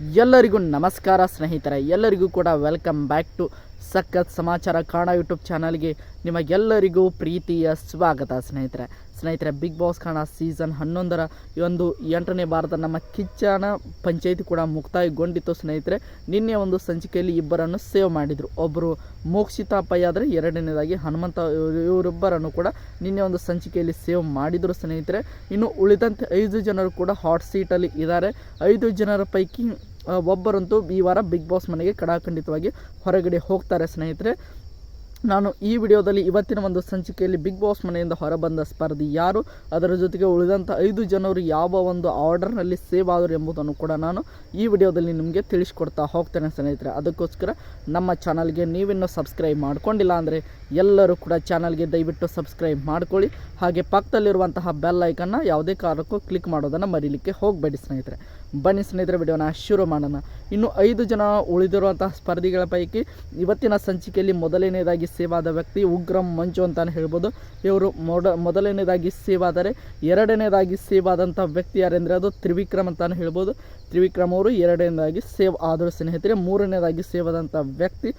ಎಲ್ಲರಿಗೂ ನಮಸ್ಕಾರ ಸ್ನೇಹಿತರೆ, ಎಲ್ಲರಿಗೂ ಕೂಡ ವೆಲ್ಕಮ್ ಬ್ಯಾಕ್ ಟು ಸಖತ್ ಸಮಾಚಾರ ಕನ್ನಡ ಯೂಟ್ಯೂಬ್ ಚಾನಲ್ಗೆ ನಿಮಗೆಲ್ಲರಿಗೂ ಪ್ರೀತಿಯ ಸ್ವಾಗತ. ಸ್ನೇಹಿತರೆ ಬಿಗ್ ಬಾಸ್ ಕನ್ನಡ ಸೀಸನ್ 11ರ ಈ ಒಂದು 8ನೇ ವಾರದ ನಮ್ಮ ಕಿಚ್ಚನ ಪಂಚಾಯಿತಿ ಕೂಡ ಮುಕ್ತಾಯಗೊಂಡಿತ್ತು. ಸ್ನೇಹಿತರೆ, ನಿನ್ನೆ ಒಂದು ಸಂಚಿಕೆಯಲ್ಲಿ ಇಬ್ಬರನ್ನು ಸೇವ್ ಮಾಡಿದರು. ಒಬ್ಬರು ಮೋಕ್ಷಿತಾ ಪೈ ಆದರೆ ಎರಡನೇದಾಗಿ ಹನುಮಂತ, ಇವರಿಬ್ಬರನ್ನು ಕೂಡ ನಿನ್ನೆ ಒಂದು ಸಂಚಿಕೆಯಲ್ಲಿ ಸೇವ್ ಮಾಡಿದರು. ಸ್ನೇಹಿತರೆ, ಇನ್ನು ಉಳಿದಂತೆ 5 ಜನರು ಕೂಡ ಹಾಟ್ ಸೀಟಲ್ಲಿ ಇದ್ದಾರೆ. 5 ಜನರ ಪೈಕಿ ಒಬ್ಬರಂತೂ ಈ ವಾರ ಬಿಗ್ ಬಾಸ್ ಮನೆಗೆ ಕಡಾಖಂಡಿತವಾಗಿ ಹೊರಗಡೆ ಹೋಗ್ತಾರೆ. ಸ್ನೇಹಿತರೆ, ನಾನು ಈ ವಿಡಿಯೋದಲ್ಲಿ ಇವತ್ತಿನ ಒಂದು ಸಂಚಿಕೆಯಲ್ಲಿ ಬಿಗ್ ಬಾಸ್ ಮನೆಯಿಂದ ಹೊರಬಂದ ಸ್ಪರ್ಧಿ ಯಾರು, ಅದರ ಜೊತೆಗೆ ಉಳಿದಂಥ 5 ಜನರು ಯಾವ ಒಂದು ಆರ್ಡರ್ನಲ್ಲಿ ಸೇವ್ ಆದರು ಎಂಬುದನ್ನು ಕೂಡ ನಾನು ಈ ವಿಡಿಯೋದಲ್ಲಿ ನಿಮಗೆ ತಿಳಿಸ್ಕೊಡ್ತಾ ಹೋಗ್ತೇನೆ. ಸ್ನೇಹಿತರೆ, ಅದಕ್ಕೋಸ್ಕರ ನಮ್ಮ ಚಾನಲ್ಗೆ ನೀವಿನ್ನೂ ಸಬ್ಸ್ಕ್ರೈಬ್ ಮಾಡ್ಕೊಂಡಿಲ್ಲ ಅಂದರೆ ಎಲ್ಲರೂ ಕೂಡ ಚಾನಲ್ಗೆ ದಯವಿಟ್ಟು ಸಬ್ಸ್ಕ್ರೈಬ್ ಮಾಡ್ಕೊಳ್ಳಿ. ಹಾಗೆ ಪಕ್ಕದಲ್ಲಿರುವಂತಹ ಬೆಲ್ ಐಕನ್ನ ಯಾವುದೇ ಕಾರಣಕ್ಕೂ ಕ್ಲಿಕ್ ಮಾಡೋದನ್ನು ಮರೀಲಿಕ್ಕೆ ಹೋಗಬೇಡಿ. ಸ್ನೇಹಿತರೆ, ಬನ್ನಿ ಸ್ನೇಹಿತರೆ, ವಿಡಿಯೋನ ಶುರು ಮಾಡೋಣ. ಇನ್ನು 5 ಜನ ಉಳಿದಿರುವಂತಹ ಸ್ಪರ್ಧಿಗಳ ಪೈಕಿ ಇವತ್ತಿನ ಸಂಚಿಕೆಯಲ್ಲಿ ಮೊದಲನೇದಾಗಿ ಸೇವ್ ಆದ ವ್ಯಕ್ತಿ ಉಗ್ರಂ ಮಂಜು ಅಂತಾನೆ ಹೇಳ್ಬೋದು. ಇವರು ಮೊದಲನೇದಾಗಿ ಸೇವ್ ಆದರೆ, ಎರಡನೇದಾಗಿ ಸೇವ್ ಆದಂಥ ವ್ಯಕ್ತಿ ಯಾರೆಂದರೆ ಅದು ತ್ರಿವಿಕ್ರಮ್ ಅಂತಾನೆ ಹೇಳ್ಬೋದು. ತ್ರಿವಿಕ್ರಮ್ ಅವರು ಎರಡನೇದಾಗಿ ಸೇವ್ ಆದರು. ಸ್ನೇಹಿತರೆ, ಮೂರನೇದಾಗಿ ಸೇವ್ ಆದಂಥ ವ್ಯಕ್ತಿ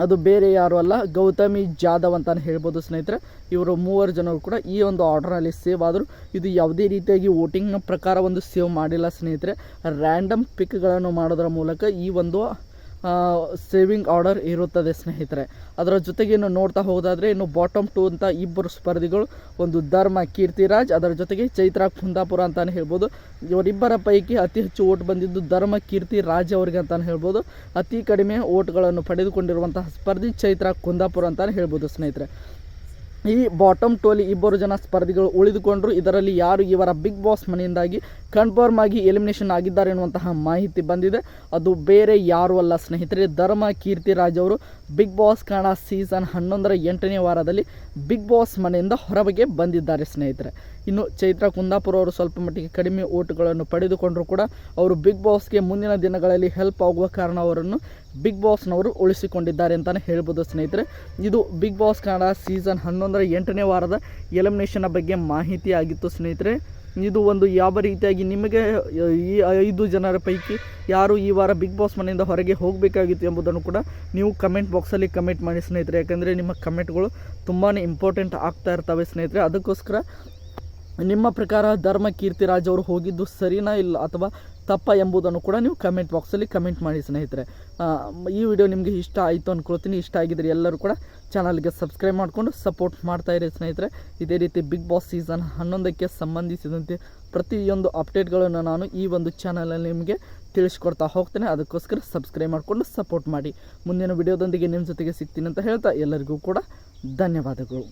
ಅದು ಬೇರೆ ಯಾರು ಅಲ್ಲ, ಗೌತಮಿ ಜಾಧವ್ ಅಂತಾನೆ ಹೇಳ್ಬೋದು. ಸ್ನೇಹಿತರೆ, ಇವರು 3 ಜನರು ಕೂಡ ಈ ಒಂದು ಆರ್ಡರ್ನಲ್ಲಿ ಸೇವ್ ಆದರು. ಇದು ಯಾವುದೇ ರೀತಿಯಾಗಿ ವೋಟಿಂಗ್ನ ಪ್ರಕಾರ ಒಂದು ಸೇವ್ ಮಾಡಿಲ್ಲ. ಸ್ನೇಹಿತರೆ, ರ್ಯಾಂಡಮ್ ಪಿಕ್ಗಳನ್ನು ಮಾಡೋದರ ಮೂಲಕ ಈ ಒಂದು ಸೇವಿಂಗ್ ಆರ್ಡರ್ ಇರುತ್ತದೆ. ಸ್ನೇಹಿತರೆ, ಅದರ ಜೊತೆಗೆ ಇನ್ನು ನೋಡ್ತಾ ಹೋಗೋದಾದರೆ ಇನ್ನು ಬಾಟಮ್ 2 ಅಂತ ಇಬ್ಬರು ಸ್ಪರ್ಧಿಗಳು, ಒಂದು ಧರ್ಮ ಕೀರ್ತಿರಾಜ್, ಅದರ ಜೊತೆಗೆ ಚೈತ್ರಾ ಕುಂದಾಪುರ ಅಂತಾನೆ ಹೇಳ್ಬೋದು. ಇವರಿಬ್ಬರ ಪೈಕಿ ಅತಿ ಹೆಚ್ಚು ಓಟ್ ಬಂದಿದ್ದು ಧರ್ಮ ಕೀರ್ತಿರಾಜ್ ಅವರಿಗೆ ಅಂತಾನೆ ಹೇಳ್ಬೋದು. ಅತಿ ಕಡಿಮೆ ಓಟ್ಗಳನ್ನು ಪಡೆದುಕೊಂಡಿರುವಂತಹ ಸ್ಪರ್ಧಿ ಚೈತ್ರಾ ಕುಂದಾಪುರ ಅಂತಾನೆ ಹೇಳ್ಬೋದು. ಸ್ನೇಹಿತರೆ, ಈ ಬಾಟಮ್ 2 ಇಬ್ಬರು ಜನ ಸ್ಪರ್ಧಿಗಳು ಉಳಿದುಕೊಂಡರು. ಇದರಲ್ಲಿ ಯಾರು ಇವರ ಬಿಗ್ ಬಾಸ್ ಮನೆಯಿಂದಾಗಿ ಕನ್ಫರ್ಮ್ ಆಗಿ ಎಲಿಮಿನೇಷನ್ ಆಗಿದ್ದಾರೆ ಎನ್ನುವಂತಹ ಮಾಹಿತಿ ಬಂದಿದೆ. ಅದು ಬೇರೆ ಯಾರು ಅಲ್ಲ ಸ್ನೇಹಿತರೆ, ಧರ್ಮ ಕೀರ್ತಿರಾಜ್ ಅವರು ಬಿಗ್ ಬಾಸ್ ಕನ್ನಡ ಸೀಸನ್ 11ರ 8ನೇ ವಾರದಲ್ಲಿ ಬಿಗ್ ಬಾಸ್ ಮನೆಯಿಂದ ಹೊರಗೆ ಬಂದಿದ್ದಾರೆ. ಸ್ನೇಹಿತರೆ, ಇನ್ನು ಚೈತ್ರಾ ಕುಂದಾಪುರ ಅವರು ಸ್ವಲ್ಪ ಮಟ್ಟಿಗೆ ಕಡಿಮೆ ಓಟ್ಗಳನ್ನು ಪಡೆದುಕೊಂಡರೂ ಕೂಡ ಅವರು ಬಿಗ್ ಬಾಸ್ಗೆ ಮುಂದಿನ ದಿನಗಳಲ್ಲಿ ಹೆಲ್ಪ್ ಆಗುವ ಕಾರಣ ಅವರನ್ನು ಬಿಗ್ ಬಾಸ್ನವರು ಉಳಿಸಿಕೊಂಡಿದ್ದಾರೆ ಅಂತಲೇ ಹೇಳ್ಬೋದು. ಸ್ನೇಹಿತರೆ, ಇದು ಬಿಗ್ ಬಾಸ್ ಕನ್ನಡ ಸೀಸನ್ 11ರ 8ನೇ ವಾರದ ಎಲಿಮಿನೇಷನ್ನ ಬಗ್ಗೆ ಮಾಹಿತಿ ಆಗಿತ್ತು. ಸ್ನೇಹಿತರೆ, ಇದು ಒಂದು ಯಾವ ರೀತಿಯಾಗಿ ನಿಮಗೆ ಈ 5 ಜನರ ಪೈಕಿ ಯಾರು ಈ ವಾರ ಬಿಗ್ ಬಾಸ್ ಮನೆಯಿಂದ ಹೊರಗೆ ಹೋಗಬೇಕಾಗಿತ್ತು ಎಂಬುದನ್ನು ಕೂಡ ನೀವು ಕಮೆಂಟ್ ಬಾಕ್ಸಲ್ಲಿ ಕಮೆಂಟ್ ಮಾಡಿ ಸ್ನೇಹಿತರೆ. ಯಾಕೆಂದರೆ ನಿಮ್ಮ ಕಮೆಂಟ್ಗಳು ತುಂಬಾ ಇಂಪಾರ್ಟೆಂಟ್ ಆಗ್ತಾ ಇರ್ತವೆ. ಸ್ನೇಹಿತರೆ, ಅದಕ್ಕೋಸ್ಕರ ನಿಮ್ಮ ಪ್ರಕಾರ ಧರ್ಮ ಕೀರ್ತಿರಾಜ್ ಅವರು ಹೋಗಿದ್ದು ಸರಿನಾ ಇಲ್ಲ ಅಥವಾ ತಪ್ಪ ಎಂಬುದನ್ನು ಕೂಡ ನೀವು ಕಮೆಂಟ್ ಬಾಕ್ಸಲ್ಲಿ ಕಮೆಂಟ್ ಮಾಡಿ. ಸ್ನೇಹಿತರೆ, ಈ ವಿಡಿಯೋ ನಿಮಗೆ ಇಷ್ಟ ಆಯಿತು ಅಂದ್ಕೊಳ್ತೀನಿ. ಇಷ್ಟ ಆಗಿದ್ದರೆ ಎಲ್ಲರೂ ಕೂಡ ಚಾನಲ್ಗೆ ಸಬ್ಸ್ಕ್ರೈಬ್ ಮಾಡಿಕೊಂಡು ಸಪೋರ್ಟ್ ಮಾಡ್ತಾಯಿರಿ. ಸ್ನೇಹಿತರೆ, ಇದೇ ರೀತಿ ಬಿಗ್ ಬಾಸ್ ಸೀಸನ್ 11ಕ್ಕೆ ಸಂಬಂಧಿಸಿದಂತೆ ಪ್ರತಿಯೊಂದು ಅಪ್ಡೇಟ್ಗಳನ್ನು ನಾನು ಈ ಒಂದು ಚಾನಲಲ್ಲಿ ನಿಮಗೆ ತಿಳಿಸ್ಕೊಡ್ತಾ ಹೋಗ್ತೇನೆ. ಅದಕ್ಕೋಸ್ಕರ ಸಬ್ಸ್ಕ್ರೈಬ್ ಮಾಡಿಕೊಂಡು ಸಪೋರ್ಟ್ ಮಾಡಿ. ಮುಂದಿನ ವಿಡಿಯೋದೊಂದಿಗೆ ನಿಮ್ಮ ಜೊತೆಗೆ ಸಿಗ್ತೀನಿ ಅಂತ ಹೇಳ್ತಾ ಎಲ್ಲರಿಗೂ ಕೂಡ ಧನ್ಯವಾದಗಳು.